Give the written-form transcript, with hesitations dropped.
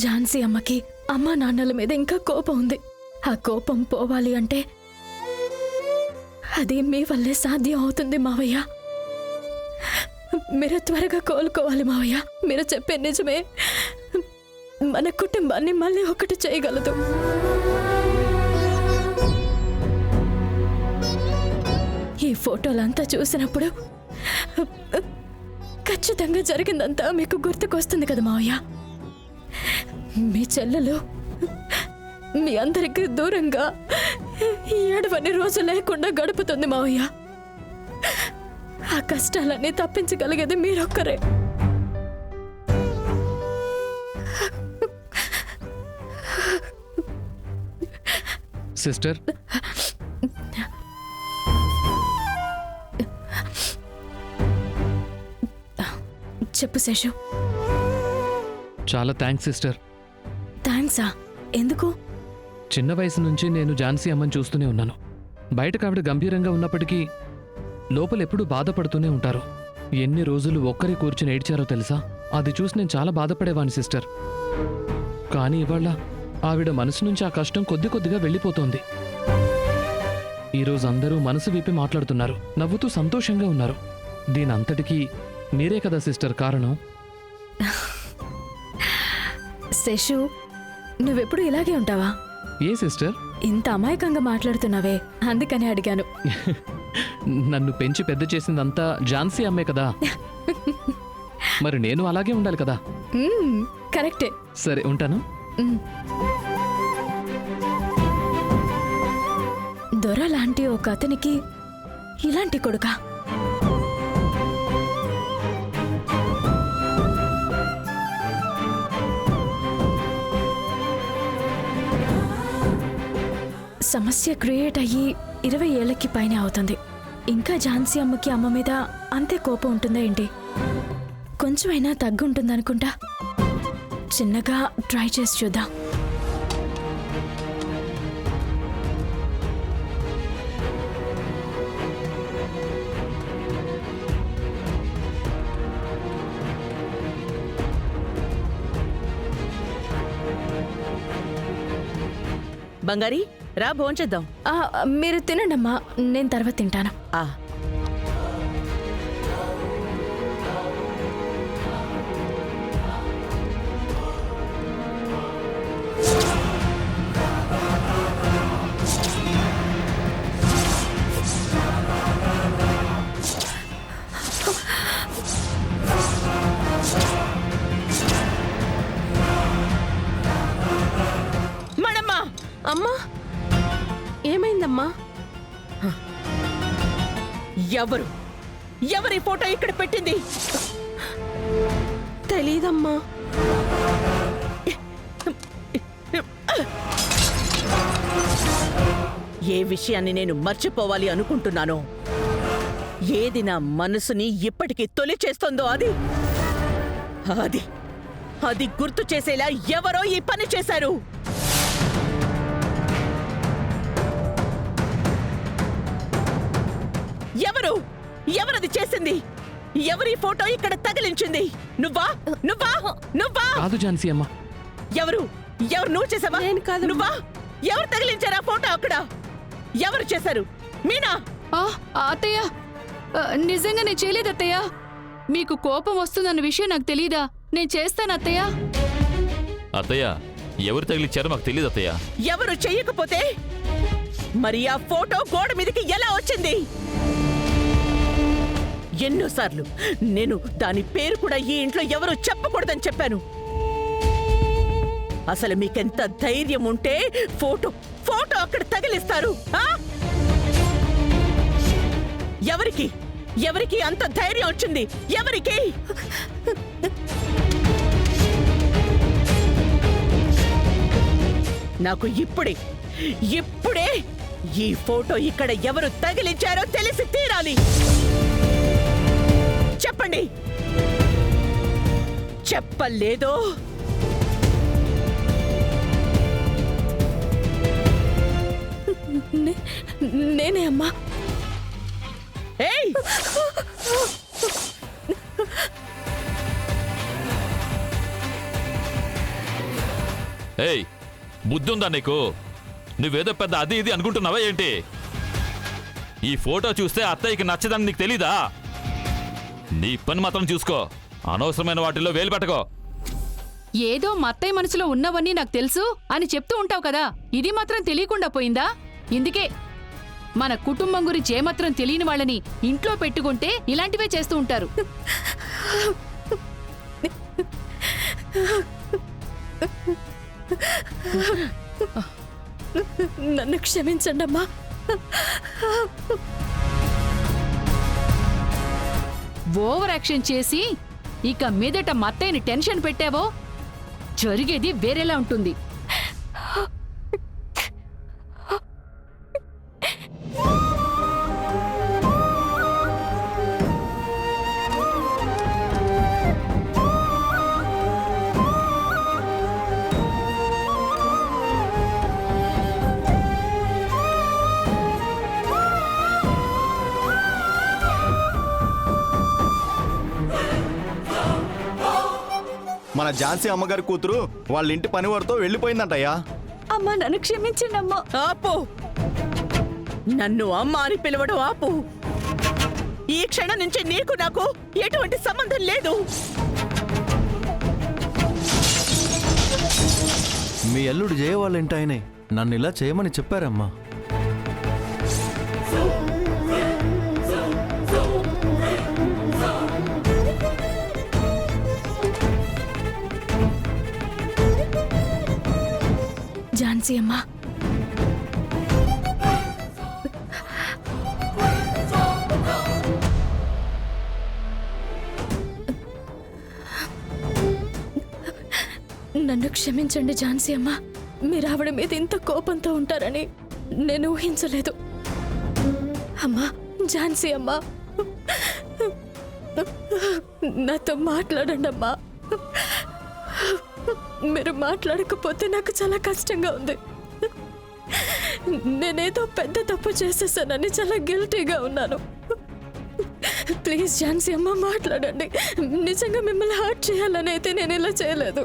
ఝాన్సీ అమ్మకి అమ్మా నాన్నల మీద ఇంకా కోపం ఉంది. ఆ కోపం పోవాలి అంటే అది మీ వల్లే సాధ్యం అవుతుంది మావయ్య. మీరు త్వరగా కోలుకోవాలి మావయ్య. మీరు చెప్పే నిజమే మన కుటుంబాన్ని మళ్ళీ ఒకటి చేయగలదు. ఈ ఫోటోలంతా చూసినప్పుడు ఖచ్చితంగా జరిగిందంతా మీకు గుర్తుకొస్తుంది కదా మావయ్య. మీ చెల్లెలు మీ అందరికి దూరంగా ఏడవని రోజు లేకుండా గడుపుతుంది మావయ్య. ఆ కష్టాలన్నీ తప్పించగలిగేది మీరొక్కరే. సిస్టర్, చెప్పు శేషు. చాలా థ్యాంక్స్ సిస్టర్. థ్యాంక్సా? ఎందుకు? చిన్న వయసు నుంచి నేను ఝాన్సీ అమ్మని చూస్తూనే ఉన్నాను. బయటకు ఆవిడ గంభీరంగా ఉన్నప్పటికీ లోపల ఎప్పుడూ బాధపడుతూనే ఉంటారు. ఎన్ని రోజులు ఒక్కరే కూర్చుని ఏడ్చారో తెలుసా? అది చూసి నేను చాలా బాధపడేవాణ్ణి సిస్టర్. కానీ ఇవాళ ఆవిడ మనసు నుంచి ఆ కష్టం కొద్ది కొద్దిగా వెళ్ళిపోతోంది. ఈరోజు అందరూ మనసు విప్పి మాట్లాడుతున్నారు, నవ్వుతూ సంతోషంగా ఉన్నారు. దీనంతటికీ మీరే కదా సిస్టర్ కారణం. శేషు, నువ్వెప్పుడు ఇలాగే ఉంటావా? ఏ సిస్టర్? ఇంత అమాయకంగా మాట్లాడుతున్నావే, అందుకని అడిగాను. నన్ను పెంచి పెద్ద చేసిందంతా ఝాన్సీ అమ్మే కదా. మరి నేను అలాగే ఉండాలి కదా. కరెక్టే. సరే, ఉంటాను. దొర లాంటి ఒక అతనికి ఇలాంటి కొడుకా? సమస్య క్రియేట్ అయ్యి 20 ఏళ్లకి పైనే అవుతుంది. ఇంకా ఝాన్సీ అమ్మకి అమ్మ మీద అంతే కోపం ఉంటుందా ఏంటి? కొంచెమైనా తగ్గుంటుందనుకుంటా. చిన్నగా ట్రై చేసి చూద్దాం. బంగారి, రా భోంచేద్దాం. మీరు తినండమ్మా, నేను తర్వాత తింటాను. అమ్మా, ఏమైందమ్మా? ఎవరి ఫోటో ఇక్కడ పెట్టింది? తెలీదమ్మా. ఏ విషయాన్ని నేను మర్చిపోవాలి అనుకుంటున్నానో, ఏది నా మనసుని ఇప్పటికీ తొలి చేస్తుందో అది గుర్తు చేసేలా ఎవరో ఈ పని చేశారు. ఎవరది చేసింది? ఎవరి ఫోటో ఇక్కడ తగిలించింది? నువ్వా? కాదు ఝాన్సీ అమ్మ. ఎవరు నువ్వు చేసావా? నేను కాదు. నువ్వా? ఎవరు తగిలించారా ఫోటో అక్కడ? ఎవరు చేశారు? మీనా? అత్తయ్య, నిజంగా నేను చేయలేదు అత్తయ్య. మీకు కోపం వస్తుందన్న విషయం నాకు తెలీదా? నేను చేస్తాను అత్తయ్య. అత్తయ్య, ఎవరు తగిలించారో మాకు తెలియదు అత్తయ్య. ఎవరు చెయ్యకపోతే మరి ఆ ఫోటో గోడ మీదకి ఎలా వచ్చింది? ఎన్నోసార్లు నేను దాని పేరు కూడా ఈ ఇంట్లో ఎవరు చెప్పకూడదని చెప్పాను. అసలు మీకెంత ధైర్యం ఉంటే ఫోటో ఫోటో అక్కడ తగిలిస్తారు? ఆ? ఎవరికి ఎవరికి అంత ధైర్యం వచ్చింది? ఎవరికి? నాకు ఇప్పుడే ఈ ఫోటో ఇక్కడ ఎవరు తగిలించారో తెలిసి తీరాలి. చెప్పండి. చెప్పలేదో నేనే అమ్మా. ఏయ్! ఏయ్ బుద్ధుందా నీకు? నువ్వేదో పెద్ద అది ఇది అనుకుంటున్నావా ఏంటి? ఈ ఫోటో చూస్తే అత్తయ్యకి నచ్చదని నీకు తెలీదా? నీ పని మాత్రం చూసుకో, అనవసరమైన వాటిల్లో వేలు పెట్టకో. ఏదో మా అత్తయ్య మనసులో ఉన్నవన్నీ నాకు తెలుసు అని చెప్తూ ఉంటావు కదా, ఇది మాత్రం తెలియకుండా పోయిందా? ఇందుకే మన కుటుంబం గురించి ఏమాత్రం తెలియని వాళ్ళని ఇంట్లో పెట్టుకుంటే ఇలాంటివే చేస్తూ ఉంటారు. నన్ను క్షమించండి అమ్మా. ఓవర్ యాక్షన్ చేసి ఇక మీదట మా అత్తయ్యని టెన్షన్ పెట్టావో జరిగేది వేరేలా ఉంటుంది. మన ఝాన్సీ అమ్మగారి కూతురు వాళ్ళ ఇంటి పనివారితో వెళ్ళిపోయిందంటయ్యా. అమ్మా నన్ను క్షమించండి అమ్మా. ఆపు. నన్ను అమ్మ అని పిలవడం ఆపు. ఈ క్షణం నుంచి నీకు నాకు ఎటువంటి సంబంధం లేదు. మీ అల్లుడు జయ వాళ్ళ ఇంటి ఆయనే నన్ను ఇలా చేయమని చెప్పారమ్మా. ఝాన్సీ అమ్మా, నన్ను క్షమించండి ఝాన్సీ అమ్మా. మీరు ఆవిడ మీద ఇంత కోపంతో ఉంటారని నేను ఊహించలేదు. అమ్మా ఝాన్సీ అమ్మా, నాతో మాట్లాడండి అమ్మా. మీరు మాట్లాడకపోతే నాకు చాలా కష్టంగా ఉంది. నేనేదో పెద్ద తప్పు చేసేసానని చాలా గిల్టీగా ఉన్నాను. ప్లీజ్ ఝాన్సీ అమ్మ మాట్లాడండి. నిజంగా మిమ్మల్ని హర్ట్ చేయాలని అయితే నేను ఇలా చేయలేదు.